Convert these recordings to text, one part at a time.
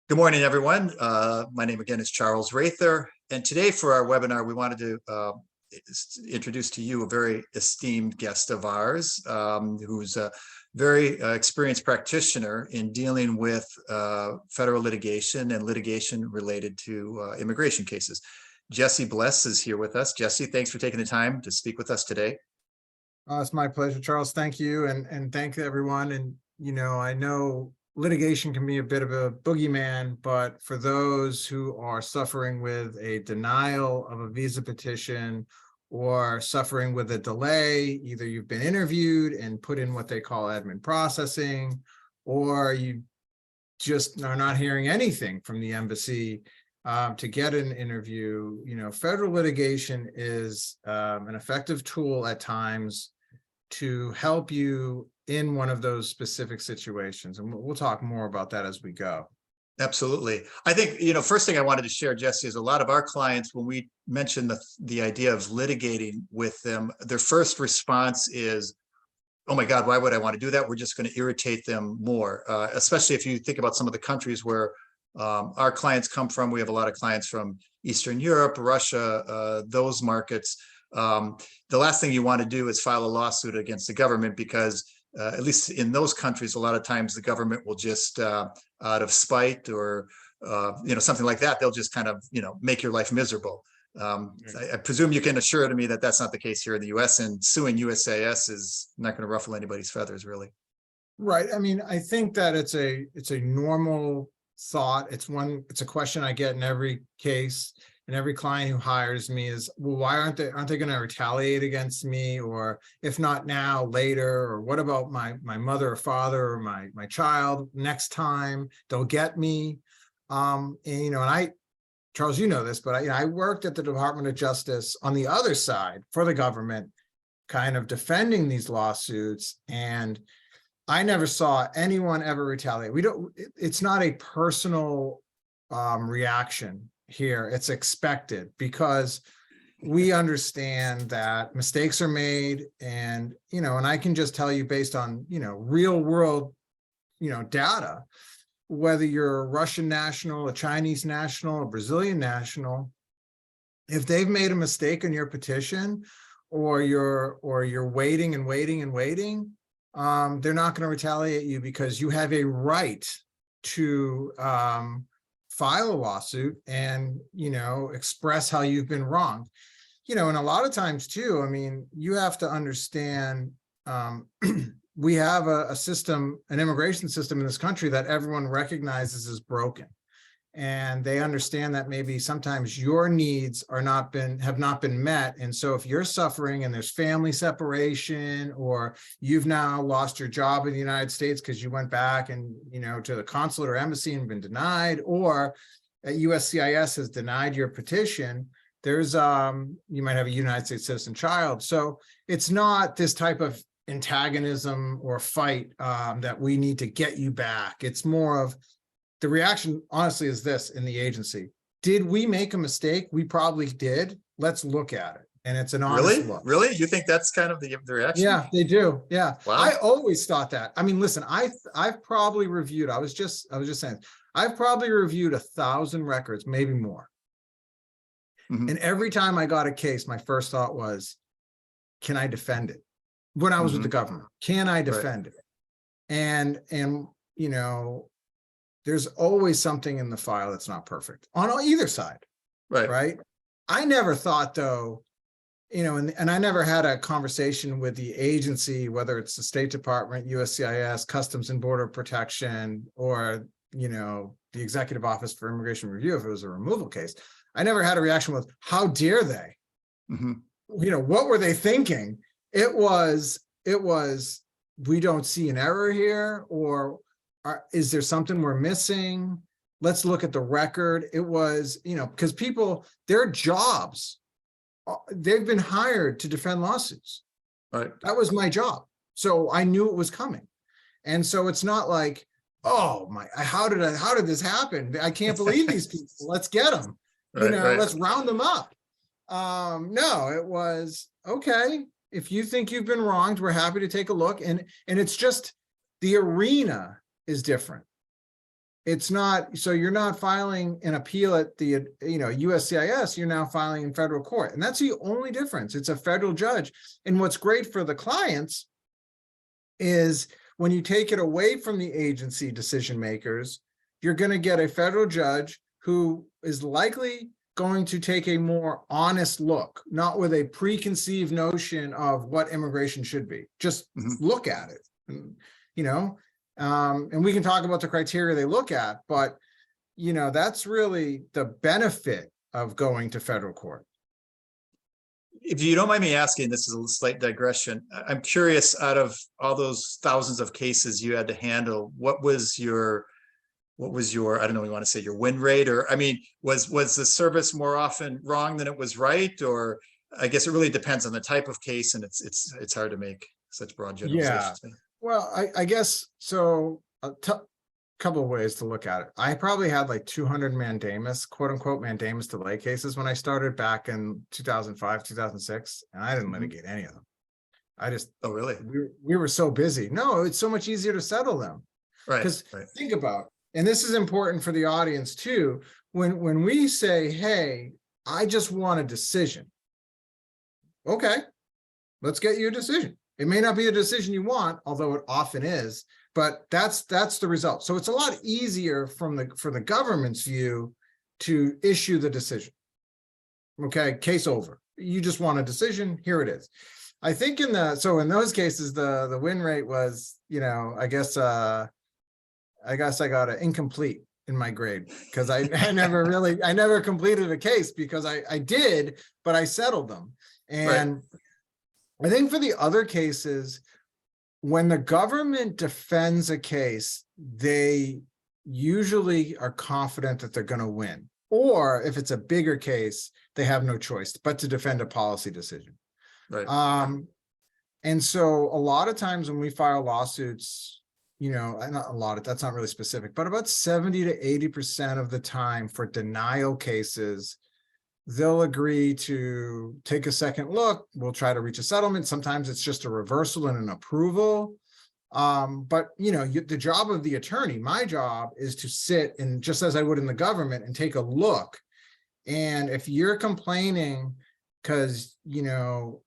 Good morning, everyone. My name again is Charles Reither, and today for our webinar, we wanted to introduce to you a very esteemed guest of ours, who's a very experienced practitioner in dealing with federal litigation and litigation related to immigration cases. Jesse Blesss is here with us. Jesse, thanks for taking the time to speak with us today. It's my pleasure, Charles. Thank you, and thank everyone. And I know litigation can be a bit of a boogeyman, but for those who are suffering with a denial of a visa petition or suffering with a delay, either you've been interviewed and put in what they call admin processing, or you just are not hearing anything from the embassy to get an interview. Federal litigation is an effective tool at times to help you in one of those specific situations. And we'll talk more about that as we go. Absolutely. I think, first thing I wanted to share, Jesse, is a lot of our clients, when we mention the idea of litigating with them, their first response is, oh my God, why would I want to do that? We're just going to irritate them more, especially if you think about some of the countries where our clients come from. We have a lot of clients from Eastern Europe, Russia, those markets. The last thing you want to do is file a lawsuit against the government, because at least in those countries, a lot of times the government will just out of spite or something like that, they'll just kind of make your life miserable. I presume you can assure to me that that's not the case here in the US, and suing USCIS is not going to ruffle anybody's feathers, really. Right. I mean, I think that it's a normal thought. It's a question I get in every case. And every client who hires me is, well, why aren't they going to retaliate against me? Or if not now, later? Or what about my mother or father or my child? Next time they'll get me. And I, Charles, you know this, but I worked at the Department of Justice on the other side for the government, kind of defending these lawsuits. And I never saw anyone ever retaliate. It's not a personal reaction here. It's expected, because we understand that mistakes are made, and and I can just tell you, based on real world data, whether you're a Russian national, a Chinese national, a Brazilian national, if they've made a mistake in your petition, or you're waiting and waiting and waiting, they're not going to retaliate you, because you have a right to file a lawsuit and express how you've been wronged. And a lot of times too, I mean, you have to understand, we have a system, an immigration system in this country that everyone recognizes as broken, and they understand that maybe sometimes your needs have not been met. And so if you're suffering and there's family separation, or you've now lost your job in the United States because you went back and to the consulate or embassy and been denied, or USCIS has denied your petition, there's you might have a United States citizen child. So it's not this type of antagonism or fight that we need to get you back. It's more of, the reaction, honestly, is this in the agency: did we make a mistake? We probably did. Let's look at it. And it's an honest look. Really? You think that's kind of the reaction? Yeah, they do. Yeah. Wow. I always thought that. I mean, listen, I've probably reviewed, I was just saying, I've probably reviewed 1,000 records, maybe more. And every time I got a case, my first thought was, can I defend it? When I was with the government, can I defend it? And there's always something in the file that's not perfect on either side. Right. I never thought, though, and I never had a conversation with the agency, whether it's the State Department, USCIS, Customs and Border Protection, or, the Executive Office for Immigration Review, if it was a removal case. I never had a reaction with, how dare they? What were they thinking? It was, we don't see an error here, or is there something we're missing? Let's look at the record. It was, because people, their jobs, they've been hired to defend lawsuits. Right. That was my job. So I knew it was coming. And so it's not like, oh my, how did this happen? I can't believe these people. Let's get them. Let's round them up. No, it was, okay, if you think you've been wronged, we're happy to take a look. And it's just, the arena is different. it's not, so you're not filing an appeal at the, USCIS, you're now filing in federal court. And that's the only difference. It's a federal judge. And what's great for the clients is when you take it away from the agency decision makers, you're going to get a federal judge who is likely going to take a more honest look, not with a preconceived notion of what immigration should be. Just look at it, and we can talk about the criteria they look at, but that's really the benefit of going to federal court. If you don't mind me asking, this is a slight digression. I'm curious, out of all those thousands of cases you had to handle, what was your, I don't know, you want to say your win rate, or, I mean, was the service more often wrong than it was right? Or I guess it really depends on the type of case, and it's hard to make such broad generalizations. Yeah. Well, I guess so. A couple of ways to look at it. I probably had like 200 mandamus, quote unquote, mandamus delay cases when I started back in 2005, 2006, and I didn't litigate any of them. I just, oh, really? We were so busy. No, it's so much easier to settle them. Right. Because think about, and this is important for the audience too, when we say, hey, I just want a decision. Okay, let's get you a decision. It may not be the decision you want, although it often is, but that's the result. So it's a lot easier for the government's view to issue the decision. Okay, case over. You just want a decision, here it is. I think in those cases, the win rate was, I guess I got an incomplete in my grade, because I never completed a case, because I did, but I settled them. And right. I think for the other cases, when the government defends a case, they usually are confident that they're going to win. Or if it's a bigger case, they have no choice but to defend a policy decision. Right. And so a lot of times when we file lawsuits, not a lot of, that's not really specific, but about 70 to 80% of the time for denial cases, they'll agree to take a second look. We'll try to reach a settlement. Sometimes it's just a reversal and an approval. But the job of the attorney, my job, is to sit and, just as I would in the government, and take a look. And if you're complaining because you're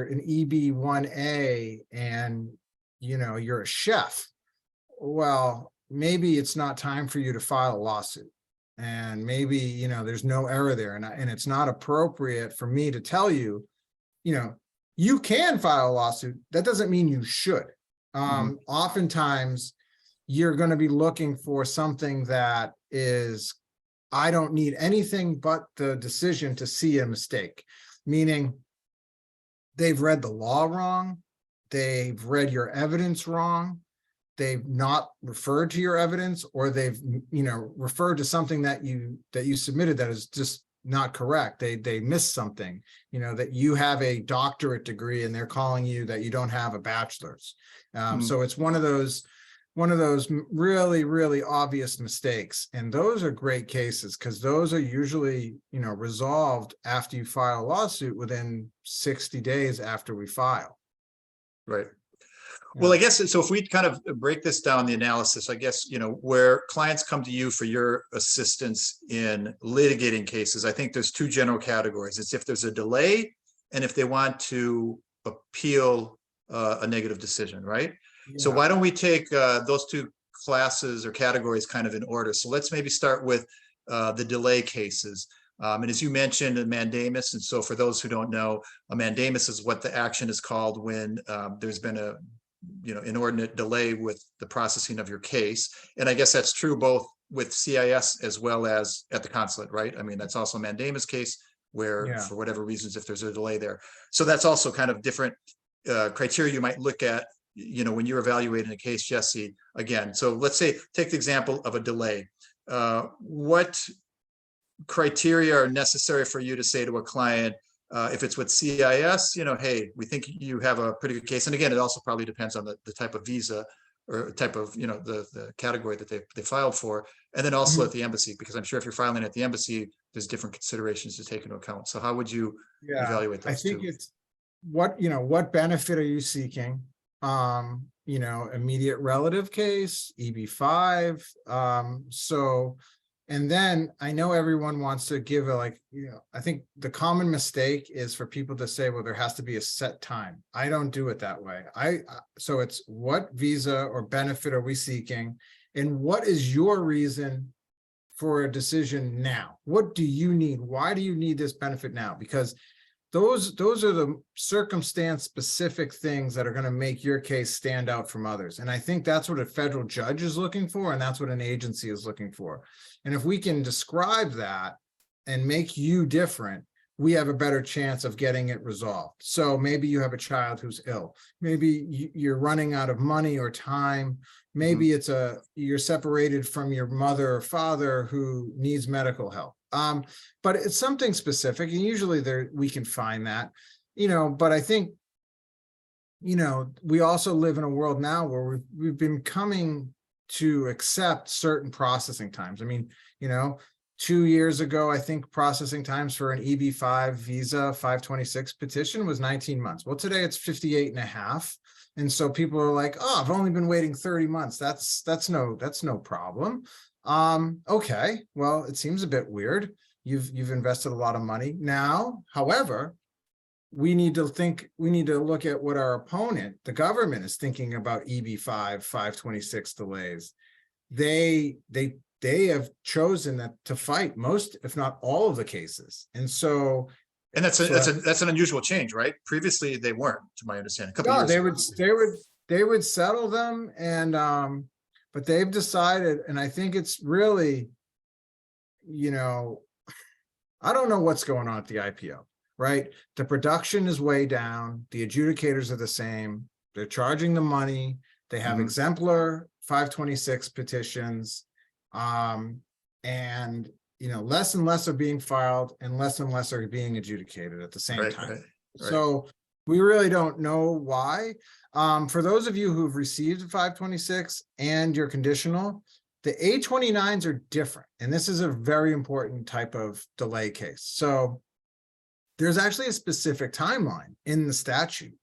an EB-1A and you're a chef, well, maybe it's not time for you to file a lawsuit. And maybe, there's no error there. And it's not appropriate for me to tell you, you can file a lawsuit. That doesn't mean you should. Oftentimes, you're going to be looking for something that is, I don't need anything but the decision to see a mistake. Meaning, they've read the law wrong. They've read your evidence wrong. They've not referred to your evidence, or they've, referred to something that you submitted that is just not correct. They missed something, that you have a doctorate degree and they're calling you that you don't have a bachelor's. So it's one of those really, really obvious mistakes. And those are great cases, because those are usually, resolved after you file a lawsuit within 60 days after we file. Right. Well, I guess, so if we kind of break this down, the analysis, I guess, where clients come to you for your assistance in litigating cases, I think there's two general categories. It's if there's a delay and if they want to appeal a negative decision, right? Yeah. So why don't we take those two classes or categories kind of in order? So let's maybe start with the delay cases. And as you mentioned, a mandamus. And so for those who don't know, a mandamus is what the action is called when there's been a inordinate delay with the processing of your case. And I guess that's true both with CIS as well as at the consulate, right? I mean, that's also a mandamus case where for whatever reasons, if there's a delay there. So that's also kind of different criteria you might look at, when you're evaluating a case, Jesse, again. So let's say, take the example of a delay. What criteria are necessary for you to say to a client, if it's with CIS, hey, we think you have a pretty good case. And again, it also probably depends on the type of visa or type of, the category that they filed for. And then also at the embassy, because I'm sure if you're filing at the embassy, there's different considerations to take into account. So how would you evaluate those? I think it's what benefit are you seeking? Immediate relative case, EB-5. And then I know everyone wants to give I think the common mistake is for people to say, well, there has to be a set time. I don't do it that way. So it's what visa or benefit are we seeking? And what is your reason for a decision now? What do you need? Why do you need this benefit now? Because those are the circumstance specific things that are going to make your case stand out from others. And I think that's what a federal judge is looking for, and that's what an agency is looking for. And if we can describe that and make you different, we have a better chance of getting it resolved. So maybe you have a child who's ill. Maybe you're running out of money or time. Maybe you're separated from your mother or father who needs medical help. But it's something specific, and usually we can find that, but I think, we also live in a world now where we've been coming to accept certain processing times. I mean, 2 years ago, I think processing times for an EB-5 visa 526 petition was 19 months. Well, today it's 58 and a half. And so people are like, oh, I've only been waiting 30 months. That's no problem. Okay, well, it seems a bit weird. You've invested a lot of money now. However, we need to look at what our opponent, the government, is thinking about EB-5 526 delays. They have chosen to fight most, if not all, of the cases. And so, and that's an unusual change, right? Previously they weren't, to my understanding. A couple years ago. They would settle them, and but they've decided, and I think it's really, I don't know what's going on at the IPO, right? The production is way down. The adjudicators are the same. They're charging the money. They have exemplar 526 petitions. And less and less are being filed, and less are being adjudicated at the same time. Right. So we really don't know why. For those of you who've received 526 and you're conditional, the A29s are different. And this is a very important type of delay case. So there's actually a specific timeline in the statute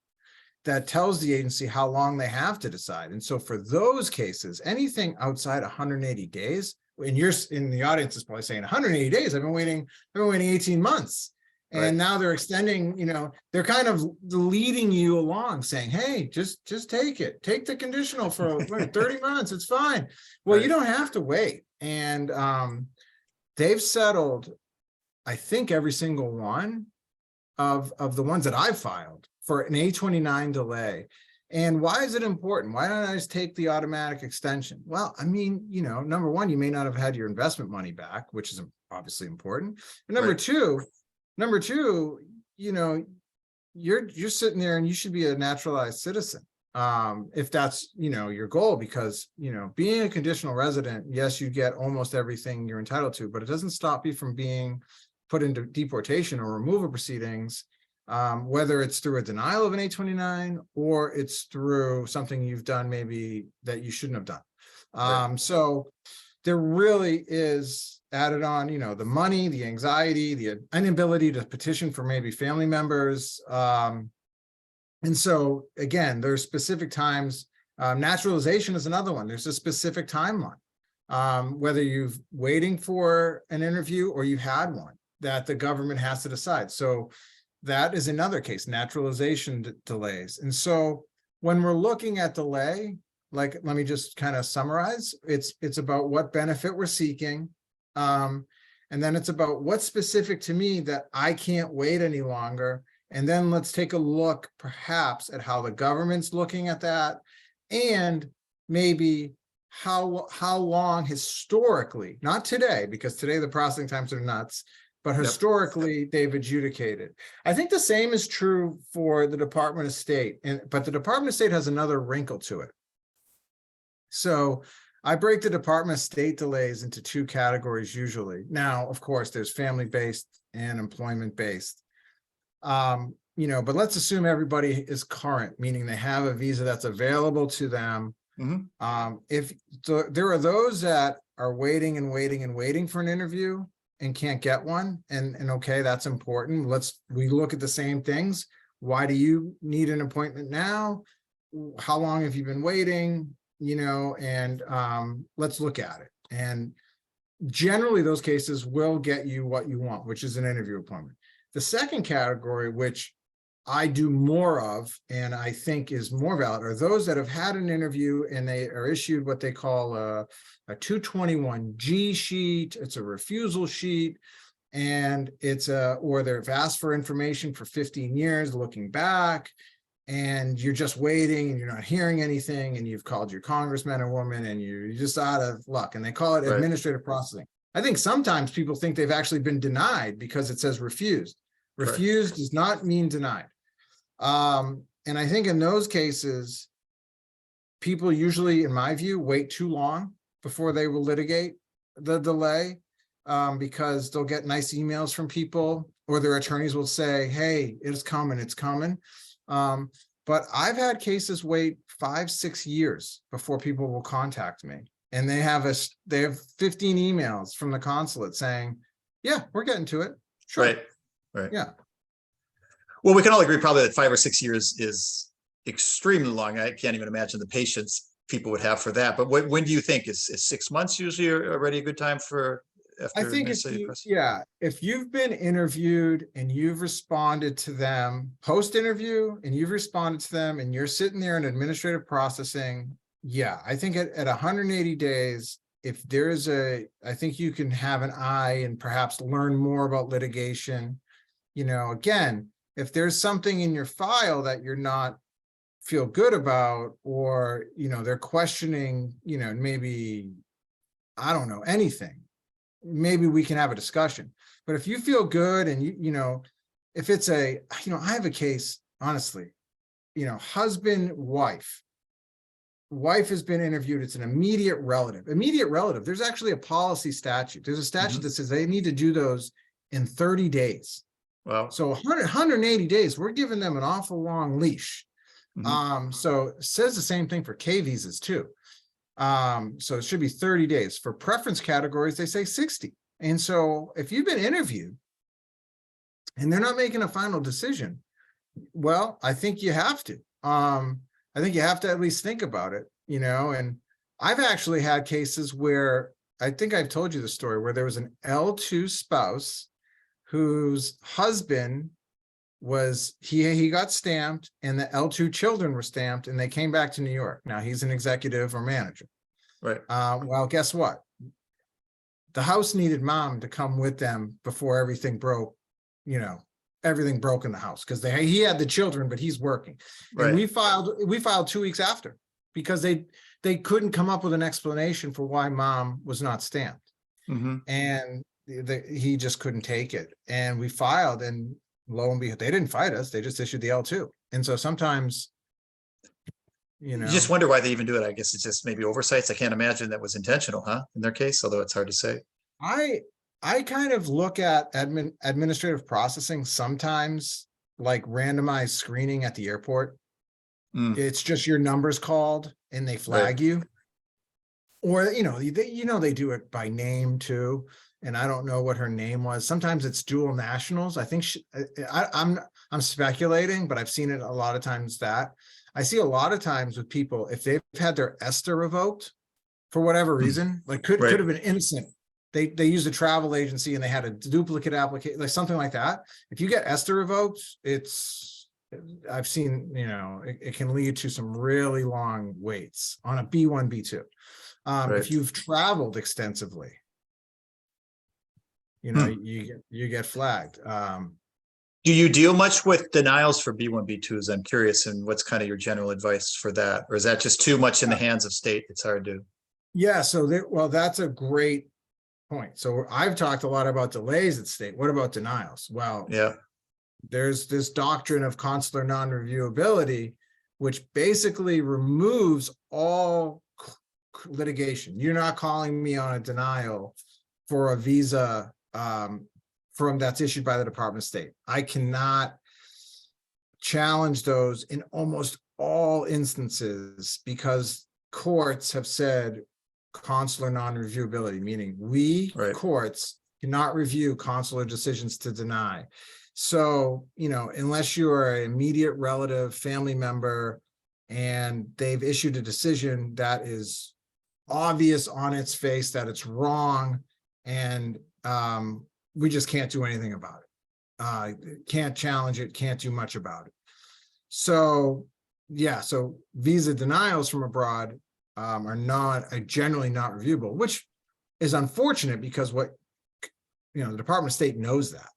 that tells the agency how long they have to decide. And so for those cases, anything outside 180 days, and you're in the audience is probably saying 180 days, I've been waiting 18 months. And right. Now they're extending, they're kind of leading you along saying, hey, just take it. Take the conditional for 30 months. It's fine. Well, right. You don't have to wait. And they've settled, I think, every single one of the ones that I've filed for an A29 delay. And why is it important? Why don't I just take the automatic extension? Well, I mean, number one, you may not have had your investment money back, which is obviously important. And number two, you're sitting there and you should be a naturalized citizen. If that's, your goal, because, being a conditional resident, yes, you get almost everything you're entitled to, but it doesn't stop you from being put into deportation or removal proceedings, whether it's through a denial of an A29 or it's through something you've done maybe that you shouldn't have done. Right. So there really is added on, the money, the anxiety, the inability to petition for maybe family members. And so again, there's specific times. Naturalization is another one. There's a specific timeline, whether you're waiting for an interview or you had one that the government has to decide. So that is another case, naturalization delays. And so when we're looking at delay, let me just kind of summarize. It's about what benefit we're seeking. And then it's about what's specific to me that I can't wait any longer. And then let's take a look perhaps at how the government's looking at that, and maybe how long historically, not today, because today the processing times are nuts, but historically they've adjudicated. I think the same is true for the Department of State, but the Department of State has another wrinkle to it. So I break the Department of State delays into two categories usually. Now, of course, there's family-based and employment-based. But let's assume everybody is current, meaning they have a visa that's available to them. If there are those that are waiting and waiting and waiting for an interview and can't get one, and okay, that's important. We look at the same things. Why do you need an appointment now? how long have you been waiting? And let's look at it. And generally those cases will get you what you want, which is an interview appointment. The second category, which I do more of, and I think is more valid, are those that have had an interview and they are issued what they call a 221G sheet. It's a refusal sheet, and or they've asked for information for 15 years looking back, and you're just waiting and you're not hearing anything, and you've called your congressman or woman and you're just out of luck, and they call it administrative processing. I think sometimes people think they've actually been denied because it says refused. Refused does not mean denied. And I think in those cases, people usually, in my view, wait too long before they will litigate the delay, because they'll get nice emails from people, or their attorneys will say, hey, it's coming, it's coming. But I've had cases wait 5-6 years before people will contact me. And they have 15 emails from the consulate saying, yeah, we're getting to it. Sure. Right. Yeah. Well, we can all agree probably that 5 or 6 years is extremely long. I can't even imagine the patience people would have for that. But when do you think is 6 months usually already a good time for? I think if you've been interviewed and you've responded to them post-interview and you've responded to them and you're sitting there in administrative processing, yeah, I think at 180 days, if there's I think you can have an eye and perhaps learn more about litigation. Again, if there's something in your file that you're not feel good about, or, they're questioning, maybe, I don't know, anything, maybe we can have a discussion. But if you feel good and if it's I have a case, honestly, husband, wife has been interviewed. It's an immediate relative. There's actually a policy statute. There's a statute that says they need to do those in 30 days. Wow. So 180 days, we're giving them an awful long leash. So it says the same thing for K visas too. So it should be 30 days. For preference categories, they say 60. And so if you've been interviewed and they're not making a final decision, well, I think you have to. I think you have to at least think about it, and I've actually had cases where, I think I've told you the story, where there was an L2 spouse whose husband was, he got stamped and the L2 children were stamped and they came back to New York. Now he's an executive or manager. Right. Well, guess what? The house needed mom to come with them before everything broke, everything broke in the house, because he had the children, but he's working. Right. And we filed 2 weeks after, because they couldn't come up with an explanation for why mom was not stamped. And he just couldn't take it. And we filed, and lo and behold, they didn't fight us. They just issued the L2. And so sometimes, you just wonder why they even do it. I guess it's just maybe oversights. I can't imagine that was intentional, in their case, although it's hard to say. I kind of look at administrative processing sometimes like randomized screening at the airport. It's just your number's called and they flag you. Or, they do it by name too. And I don't know what her name was. Sometimes it's dual nationals. I think I'm speculating, but I've seen it a lot of times that I see a lot of times with people, if they've had their ESTA revoked for whatever reason, like could have been innocent. They used a travel agency and they had a duplicate application, like something like that. If you get ESTA revoked, I've seen, it can lead to some really long waits on a B1, B2. If you've traveled extensively, you get flagged. Do you deal much with denials for B1, B2s? I'm curious, and what's kind of your general advice for that? Or is that just too much in the hands of state? It's hard to. Yeah, so that's a great point. So I've talked a lot about delays at state. What about denials? Well, yeah, there's this doctrine of consular non-reviewability, which basically removes all litigation. You're not calling me on a denial for a visa that's issued by the Department of State. I cannot challenge those in almost all instances because courts have said consular non-reviewability, meaning courts cannot review consular decisions to deny. So, unless you are an immediate relative, family member, and they've issued a decision that is obvious on its face that it's wrong, and we just can't do anything about it. Can't challenge it, can't do much about it. So yeah, so visa denials from abroad are generally not reviewable, which is unfortunate because the Department of State knows that.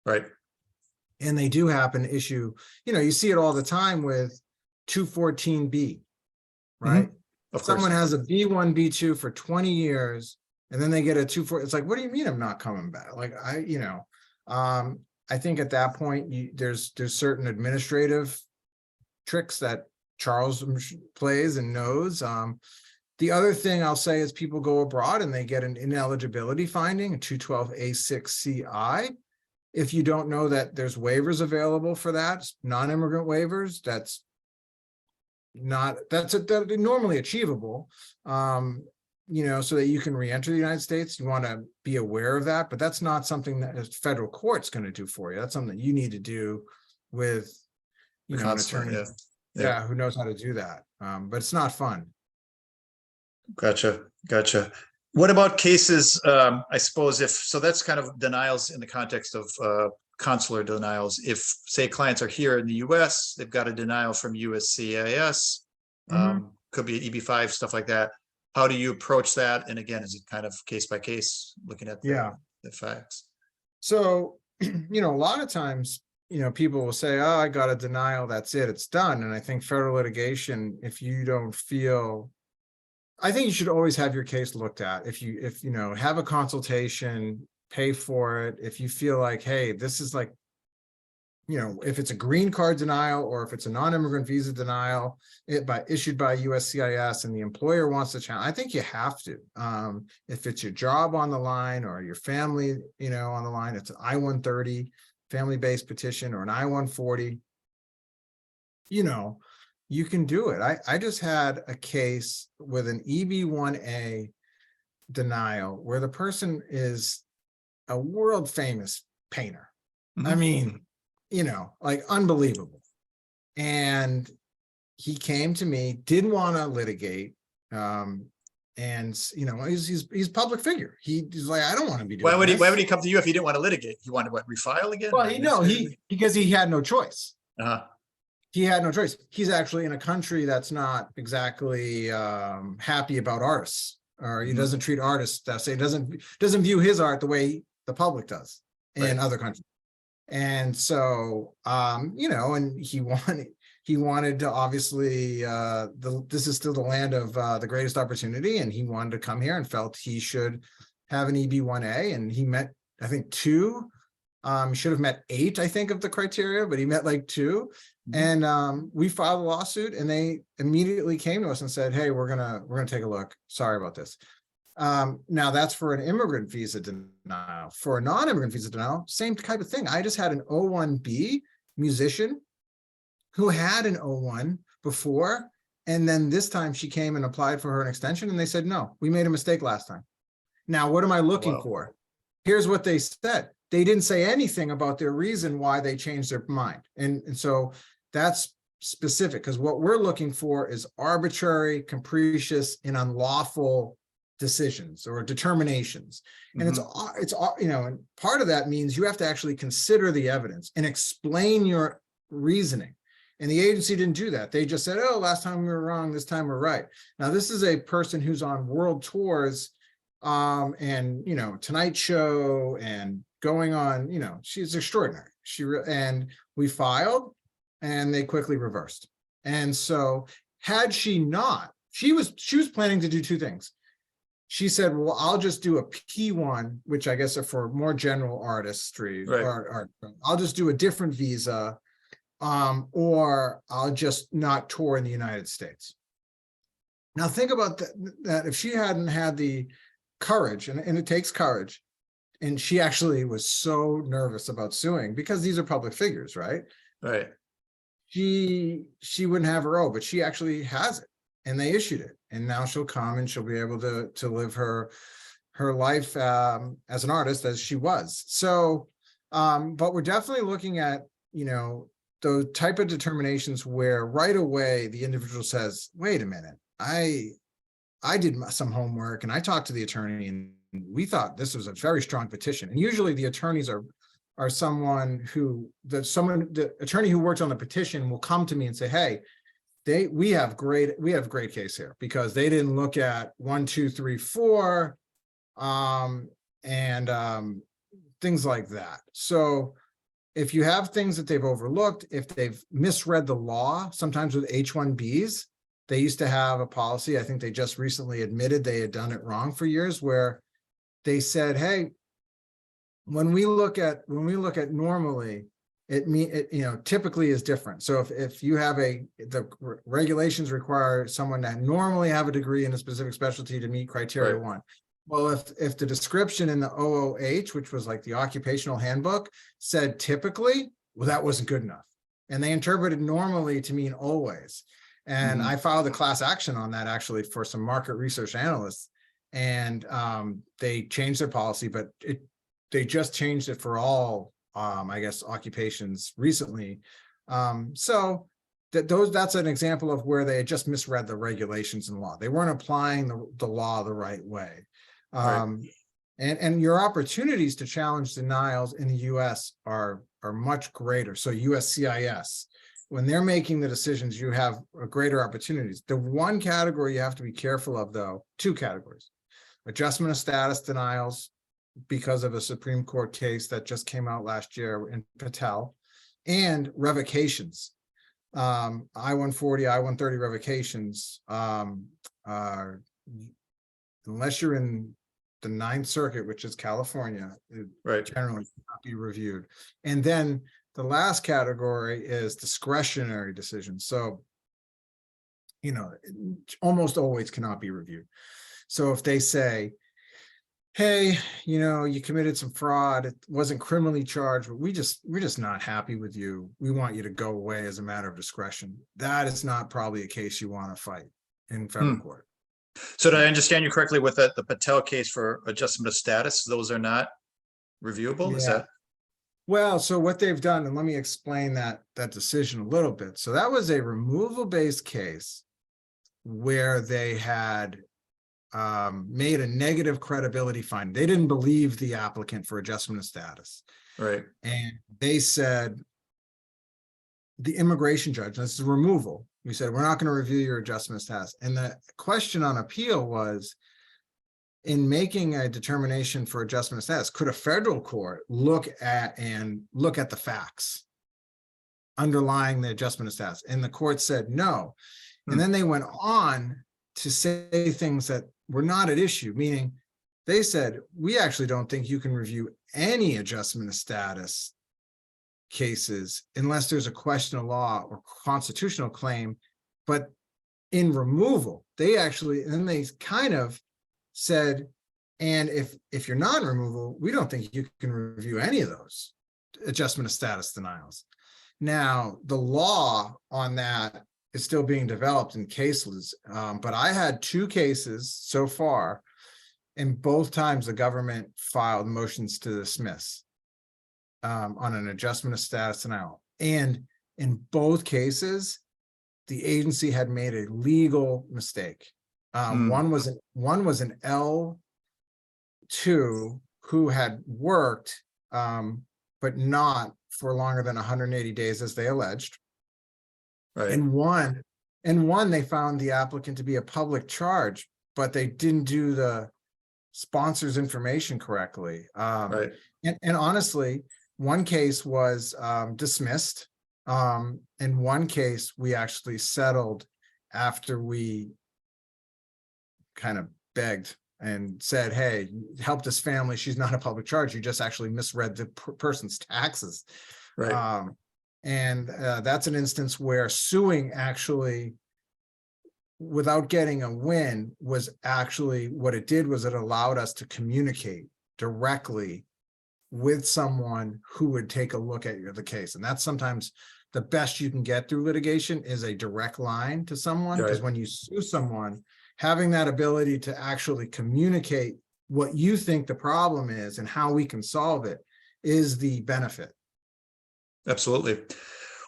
Right. And they do happen to issue, you see it all the time with 214B, right? Of course. Someone has a B1, B2 for 20 years, and then they get a 24. It's like, what do you mean I'm not coming back? Like, I think at that point, there's certain administrative tricks that Charles plays and knows. The other thing I'll say is people go abroad and they get an ineligibility finding, a 212A6CI. If you don't know that there's waivers available for that, non-immigrant waivers, that's normally achievable, so that you can re-enter the United States. You want to be aware of that, but that's not something that a federal court's going to do for you. That's something that you need to do with, an attorney, who knows how to do that. But it's not fun. Gotcha. What about cases, I suppose so that's kind of denials in the context of consular denials. If, say, clients are here in the US, they've got a denial from USCIS, could be an EB-5, stuff like that. How do you approach that? And again, is it kind of case by case, looking at the facts? So, a lot of times, people will say, oh, I got a denial, that's it, it's done. And I think federal litigation, if you don't feel, I think you should always have your case looked at. If have a consultation, pay for it. If you feel like, hey, this is like, if it's a green card denial or if it's a non-immigrant visa denial issued by USCIS and the employer wants to challenge, I think you have to. If it's your job on the line or your family, on the line, it's an I-130 family-based petition or an I-140, you can do it. I just had a case with an EB-1A denial where the person is a world famous painter. I mean, like unbelievable. And he came to me, didn't want to litigate. And he's public figure. He's like, I don't want to be doing this. Why would he come to you if he didn't want to litigate? He wanted what, refile again? Well, because he had no choice. Uh-huh. He had no choice. He's actually in a country that's not exactly happy about artists, or he doesn't treat artists that say doesn't view his art the way the public does in other countries. And so, and he wanted to obviously, this is still the land of the greatest opportunity, and he wanted to come here and felt he should have an EB-1A, and he met, I think, 2. He should have met 8, I think, of the criteria, but he met like 2. And we filed a lawsuit, and they immediately came to us and said, hey, we're gonna take a look. Sorry about this. Now that's for an immigrant visa denial. For a non-immigrant visa denial, same type of thing. I just had an O1B musician who had an O1 before, and then this time she came and applied for an extension, and they said, no, we made a mistake last time. Now, what am I looking for? Here's what they said. They didn't say anything about their reason why they changed their mind. And so that's specific, because what we're looking for is arbitrary, capricious, and unlawful decisions or determinations. And it's and part of that means you have to actually consider the evidence and explain your reasoning. And the agency didn't do that. They just said, oh, last time we were wrong, this time we're right. Now, this is a person who's on world tours and, Tonight Show and going on, she's extraordinary. And we filed and they quickly reversed. And so had she not, she was planning to do 2 things. She said, well, I'll just do a P1, which I guess are for more general artistry, or I'll just do a different visa, or I'll just not tour in the United States. Now think about that if she hadn't had the courage, and it takes courage, and she actually was so nervous about suing because these are public figures, right? Right. She wouldn't have her O, but she actually has it, and they issued it, and now she'll come and she'll be able to live her life as an artist as she was. So, but we're definitely looking at those type of determinations where right away the individual says, wait a minute, I did some homework and I talked to the attorney and we thought this was a very strong petition. And usually the attorneys are someone who, the attorney who worked on the petition will come to me and say, hey, we have great case here because they didn't look at 1, 2, 3, 4, and things like that. So if you have things that they've overlooked, if they've misread the law, sometimes with H-1Bs, they used to have a policy, I think they just recently admitted they had done it wrong for years, where they said, hey, when we look at normally, it typically is different. So if you have the regulations require someone to normally have a degree in a specific specialty to meet criteria 1. Well, if the description in the OOH, which was like the occupational handbook, said typically, well, that wasn't good enough. And they interpreted normally to mean always. And I filed a class action on that actually for some market research analysts. And they changed their policy, but they just changed it for all, I guess, occupations recently. So that's an example of where they had just misread the regulations and law. They weren't applying the law the right way. And your opportunities to challenge denials in the US are much greater. So USCIS, when they're making the decisions, you have greater opportunities. The one category you have to be careful of, though, 2 categories: adjustment of status denials because of a Supreme Court case that just came out last year in Patel, and revocations. I-140, I-130 revocations are, unless you're in the 9th Circuit, which is California, it generally cannot be reviewed. And then the last category is discretionary decisions. So, almost always cannot be reviewed. So if they say, hey, you committed some fraud, it wasn't criminally charged, but we're just not happy with you, we want you to go away as a matter of discretion, that is not probably a case you want to fight in federal court. So did I understand you correctly with the Patel case for adjustment of status? Those are not reviewable? Yeah. Is that? Well, so what they've done, and let me explain that decision a little bit. So that was a removal-based case where they had made a negative credibility finding. They didn't believe the applicant for adjustment of status. Right. And they said, the immigration judge, this is removal, we said, we're not going to review your adjustment of status. And the question on appeal was, in making a determination for adjustment of status, could a federal court look at the facts underlying the adjustment of status? And the court said no. And then they went on to say things that were not at issue, meaning they said, we actually don't think you can review any adjustment of status cases unless there's a question of law or constitutional claim. But in removal, they actually, and then they kind of said, and if you're non-removal, we don't think you can review any of those adjustment of status denials. Now, the law on that is still being developed in cases, but I had 2 cases so far, and both times the government filed motions to dismiss on an adjustment of status denial. And in both cases, the agency had made a legal mistake. One was an L2 who had worked, but not for longer than 180 days, as they alleged. Right. And one they found the applicant to be a public charge, but they didn't do the sponsor's information correctly. Right. And honestly, one case was dismissed. In one case, we actually settled after we kind of begged and said, hey, help this family. She's not a public charge. You just actually misread the person's taxes. Right. And that's an instance where suing actually, without getting a win, was actually what it did was it allowed us to communicate directly with someone who would take a look at the case. And that's sometimes the best you can get through litigation, is a direct line to someone. Because when you sue someone, having that ability to actually communicate what you think the problem is and how we can solve it is the benefit. Absolutely.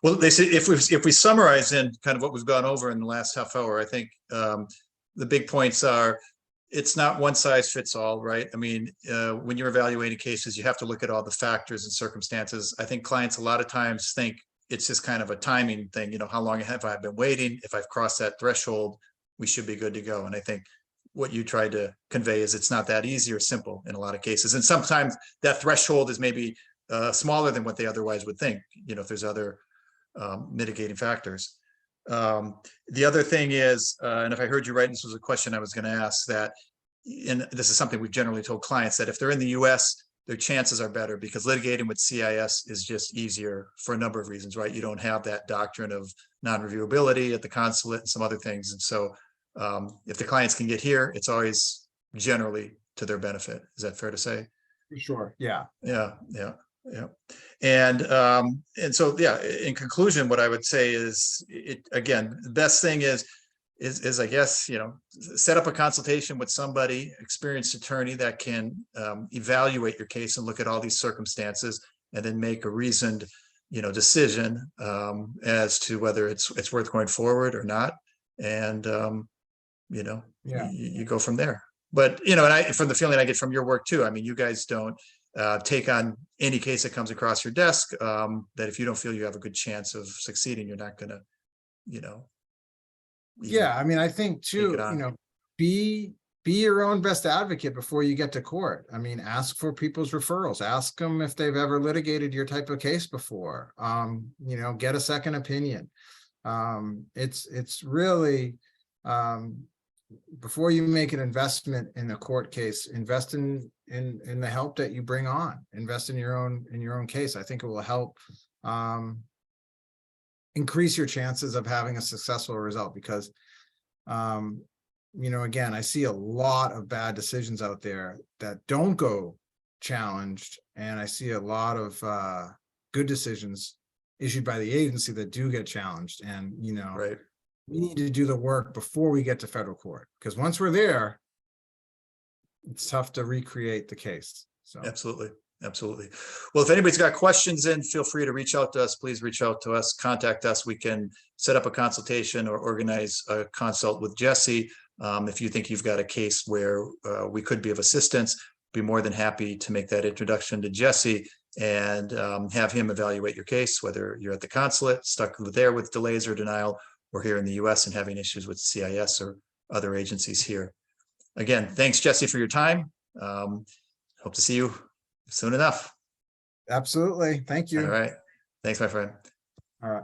Well, they say if we summarize in kind of what we've gone over in the last half hour, I think the big points are it's not one size fits all, right? I mean, when you're evaluating cases, you have to look at all the factors and circumstances. I think clients a lot of times think it's just kind of a timing thing. You know, how long have I been waiting? If I've crossed that threshold, we should be good to go. And I think what you tried to convey is it's not that easy or simple in a lot of cases. And sometimes that threshold is maybe smaller than what they otherwise would think, you know, if there's other mitigating factors. The other thing is, and if I heard you right, this was a question I was going to ask, that, and this is something we've generally told clients, that if they're in the US, their chances are better because litigating with CIS is just easier for a number of reasons, right? You don't have that doctrine of non-reviewability at the consulate and some other things. And so if the clients can get here, it's always generally to their benefit. Is that fair to say? For sure. Yeah. Yeah. And so, yeah, in conclusion, what I would say is, again, the best thing is I guess, you know, set up a consultation with somebody, experienced attorney that can evaluate your case and look at all these circumstances and then make a reasoned, you know, decision as to whether it's worth going forward or not. And, you know, you go from there. But, you know, and from the feeling I get from your work too, I mean, you guys don't take on any case that comes across your desk that if you don't feel you have a good chance of succeeding, you're not going to, you know. Yeah, I mean, I think too, you know, be your own best advocate before you get to court. I mean, ask for people's referrals. Ask them if they've ever litigated your type of case before. You know, get a second opinion. It's really before you make an investment in a court case, invest in the help that you bring on. Invest in your own case. I think it will help increase your chances of having a successful result because, you know, again, I see a lot of bad decisions out there that don't go challenged. And I see a lot of good decisions issued by the agency that do get challenged. And, you know, right. We need to do the work before we get to federal court, because once we're there, it's tough to recreate the case. So Absolutely. Well, if anybody's got questions, then feel free to reach out to us. Please reach out to us, contact us. We can set up a consultation or organize a consult with Jesse. If you think you've got a case where we could be of assistance, be more than happy to make that introduction to Jesse and have him evaluate your case, whether you're at the consulate, stuck there with delays or denial, or here in the US and having issues with CIS or other agencies here. Again, thanks, Jesse, for your time. Hope to see you soon enough. absolutely. Thank you. All right. Thanks, my friend. All right.